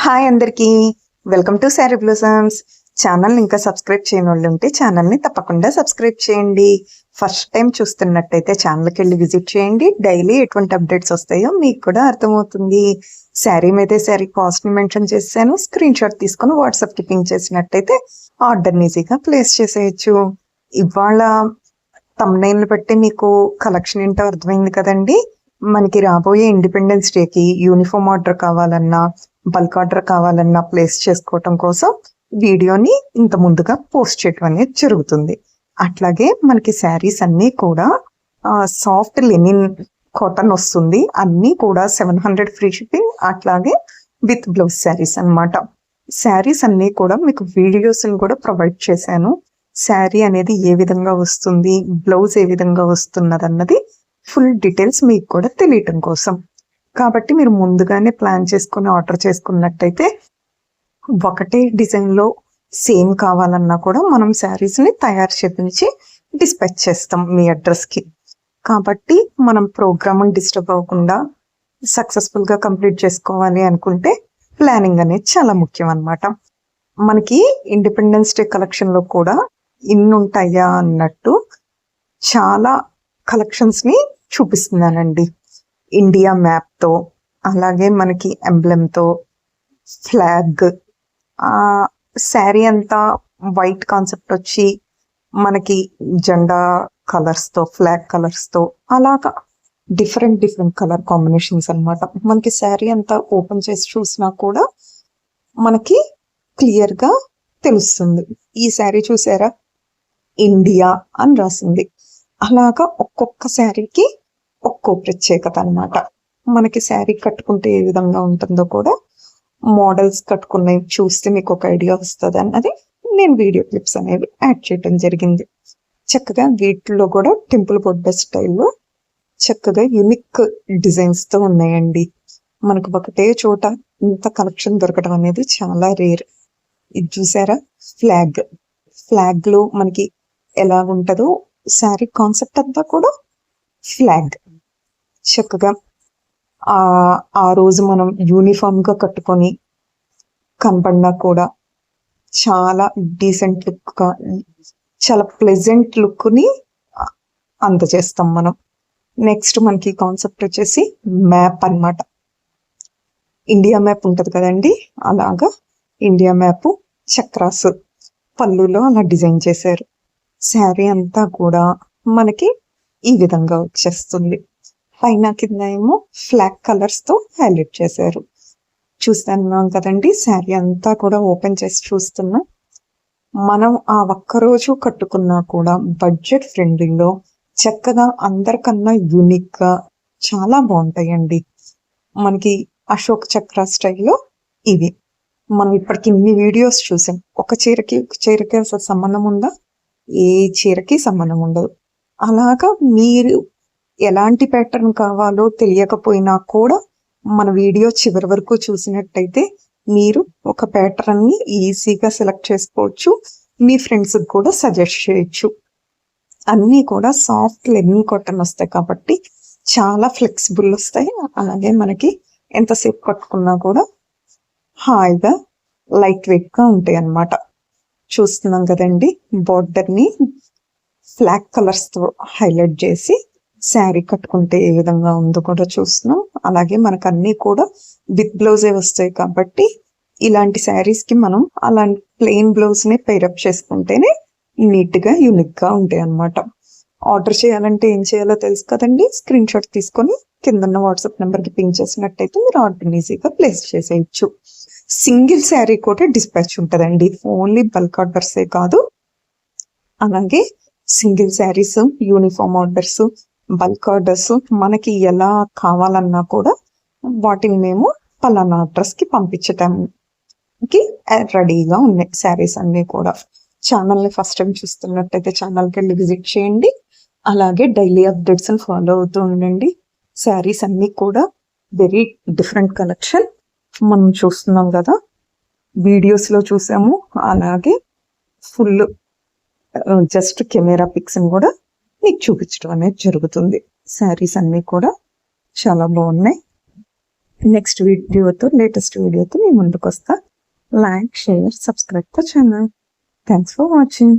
Hi అందరికీ, welcome to sari బ్లూసమ్స్. ఛానల్ని ఇంకా సబ్స్క్రైబ్ చేయని వాళ్ళు ఉంటే ఛానల్ని తప్పకుండా సబ్స్క్రైబ్ చేయండి. ఫస్ట్ టైం చూస్తున్నట్టయితే ఛానల్కి వెళ్ళి విజిట్ చేయండి. డైలీ ఎటువంటి అప్డేట్స్ వస్తాయో మీకు కూడా అర్థమవుతుంది. శారీ మీదే శారీ కాస్ట్ని మెన్షన్ చేశాను. స్క్రీన్ షాట్ తీసుకొని వాట్సాప్కి పింక్ చేసినట్టయితే ఆర్డర్ని ఈజీగా ప్లేస్ చేసేయచ్చు. ఇవాళ థంబ్నెయిల్ని బట్టి మీకు కలెక్షన్ ఏంటో అర్థమైంది కదండి. మనకి రాబోయే ఇండిపెండెన్స్ డేకి యూనిఫామ్ ఆర్డర్ కావాలన్నా, బల్క్ ఆర్డర్ కావాలన్నా ప్లేస్ చేసుకోవటం కోసం వీడియోని ఇంత ముందుగా పోస్ట్ చేయడం అనేది జరుగుతుంది. అట్లాగే మనకి శారీస్ అన్నీ కూడా సాఫ్ట్ లెనిన్ కాటన్ వస్తుంది. అన్నీ కూడా 700 ఫ్రీ షిప్పింగ్, అట్లాగే విత్ బ్లౌజ్ శారీస్ అన్నమాట. శారీస్ అన్నీ కూడా మీకు వీడియోస్ని కూడా ప్రొవైడ్ చేశాను. శారీ అనేది ఏ విధంగా వస్తుంది, బ్లౌజ్ ఏ విధంగా వస్తున్నది అన్నది ఫుల్ డీటెయిల్స్ మీకు కూడా తెలియటం కోసం. కాబట్టి మీరు ముందుగానే ప్లాన్ చేసుకుని ఆర్డర్ చేసుకున్నట్టయితే ఒకటే డిజైన్లో సేమ్ కావాలన్నా కూడా మనం శారీస్ని తయారు చేపించి డిస్పాచ్ చేస్తాం మీ అడ్రస్కి. కాబట్టి మనం ప్రోగ్రామ్ డిస్టర్బ్ అవ్వకుండా సక్సెస్ఫుల్గా కంప్లీట్ చేసుకోవాలి అనుకుంటే ప్లానింగ్ అనేది చాలా ముఖ్యం అన్నమాట. మనకి ఇండిపెండెన్స్ డే కలెక్షన్లో కూడా ఇన్ని ఉంటాయా అన్నట్టు చాలా కలెక్షన్స్ని చూపిస్తున్నానండి. ఇండియా మ్యాప్తో, అలాగే మనకి ఎంబ్లెమ్తో, ఫ్లాగ్, శారీ అంతా వైట్ కాన్సెప్ట్ వచ్చి మనకి జెండా కలర్స్తో, ఫ్లాగ్ కలర్స్తో, అలాగా డిఫరెంట్ కలర్ కాంబినేషన్స్ అన్నమాట. మనకి శారీ అంతా ఓపెన్ చేసి చూసినా కూడా మనకి క్లియర్గా తెలుస్తుంది. ఈ శారీ చూసారా, ఇండియా అని రాసింది. అలాగా ఒక్కొక్క శారీకి ఒక్కో ప్రత్యేకత అన్నమాట. మనకి శారీ కట్టుకుంటే ఏ విధంగా ఉంటుందో కూడా మోడల్స్ కట్టుకున్నవి చూస్తే మీకు ఒక ఐడియా వస్తుంది అన్నది నేను వీడియో క్లిప్స్ అనేవి యాడ్ చేయడం జరిగింది. చక్కగా వీటిలో కూడా టెంపుల్ బొడ్డ స్టైల్లో చక్కగా యునిక్ డిజైన్స్తో ఉన్నాయండి. మనకు ఒకటే చోట ఇంత కలెక్షన్ దొరకడం అనేది చాలా రేర్. ఇది చూసారా, ఫ్లాగ్లో మనకి ఎలా ఉంటుందో శారీ కాన్సెప్ట్ అంతా కూడా ఫ్లాగ్. చక్కగా ఆ రోజు మనం యూనిఫామ్గా కట్టుకొని కనపడినా కూడా చాలా డీసెంట్ లుక్గా, చాలా ప్లెజెంట్ లుక్ని అందజేస్తాం మనం. నెక్స్ట్ మనకి కాన్సెప్ట్ వచ్చేసి మ్యాప్ అన్నమాట. ఇండియా మ్యాప్ ఉంటుంది కదండి, అలాగా ఇండియా మ్యాప్ చక్రాస్ పళ్ళులో అలా డిజైన్ చేశారు. శారీ అంతా కూడా మనకి ఈ విధంగా వచ్చేస్తుంది. పైన కింద ఏమో ఫ్లాగ్ కలర్స్తో హైలైట్ చేశారు. చూస్తున్నాం కదండి, శారీ అంతా కూడా ఓపెన్ చేసి చూస్తున్నా. మనం ఆ ఒక్కరోజు కట్టుకున్నా కూడా బడ్జెట్ ఫ్రెండ్లీలో చక్కగా అందరికన్నా యూనిక్గా చాలా బాగుంటాయండి. మనకి అశోక్ చక్ర స్టైల్లో ఇవి మనం ఇప్పటికి ఇన్ని వీడియోస్ చూసాం. ఒక చీరకి అసలు సంబంధం ఉందా? ఏ చీరకి సంబంధం ఉండదు. అలాగా మీరు ఎలాంటి ప్యాటర్న్ కావాలో తెలియకపోయినా కూడా మన వీడియో చివరి వరకు చూసినట్టయితే మీరు ఒక ప్యాటర్న్ని ఈజీగా సెలెక్ట్ చేసుకోవచ్చు. మీ ఫ్రెండ్స్కి కూడా సజెస్ట్ చేయొచ్చు. అన్నీ కూడా సాఫ్ట్ లెనిన్ కాటన్ వస్తాయి కాబట్టి చాలా ఫ్లెక్సిబుల్ వస్తాయి. అలాగే మనకి ఎంతసేపు కట్టుకున్నా కూడా హాయిగా లైట్ వెయిట్గా ఉంటాయి అన్నమాట. చూస్తున్నాం కదండి, బార్డర్ని ఫ్లాగ్ కలర్స్తో హైలైట్ చేసి శారీ కట్టుకుంటే ఏ విధంగా ఉందో కూడా చూస్తున్నాం. అలాగే మనకు అన్నీ కూడా విత్ బ్లౌజే వస్తాయి కాబట్టి ఇలాంటి శారీస్కి మనం అలాంటి ప్లెయిన్ బ్లౌజ్ని పేరప్ చేసుకుంటేనే నీట్గా యూనిక్గా ఉంటాయి అన్నమాట. ఆర్డర్ చేయాలంటే ఏం చేయాలో తెలుసు కదండి. స్క్రీన్ షాట్ తీసుకొని కిందన్న వాట్సాప్ నెంబర్కి పింక్ చేసినట్టయితే మీరు ఆర్డర్ ఈజీగా ప్లేస్ చేసేయచ్చు. సింగిల్ శారీ కూడా డిస్పాచ్ ఉంటుందండి. ఓన్లీ బల్క్ ఆర్డర్సే కాదు, అలాగే single saris, uniform orders, bulk orders మనకి ఎలా కావాలన్నా కూడా వాటిని మేము పలానా అడ్రస్కి పంపించడానికి రెడీగా ఉన్నాయి శారీస్ అన్నీ కూడా. ఛానల్ని ఫస్ట్ టైం చూస్తున్నట్టయితే ఛానల్కి వెళ్ళి విజిట్ చేయండి. అలాగే డైలీ అప్డేట్స్ని ఫాలో అవుతూ ఉండండి. శారీస్ అన్నీ కూడా వెరీ డిఫరెంట్ కలెక్షన్ మనం చూస్తున్నాం కదా, వీడియోస్లో చూసాము. అలాగే ఫుల్ జస్ట్ కెమెరా పిక్స్ని కూడా మీకు చూపించడం అనేది జరుగుతుంది. శారీస్ అన్నీ కూడా చాలా బాగున్నాయి. నెక్స్ట్ వీడియోతో లేటెస్ట్ వీడియోతో మీ ముందుకు వస్తా. Like, share, subscribe the channel. Thanks for watching.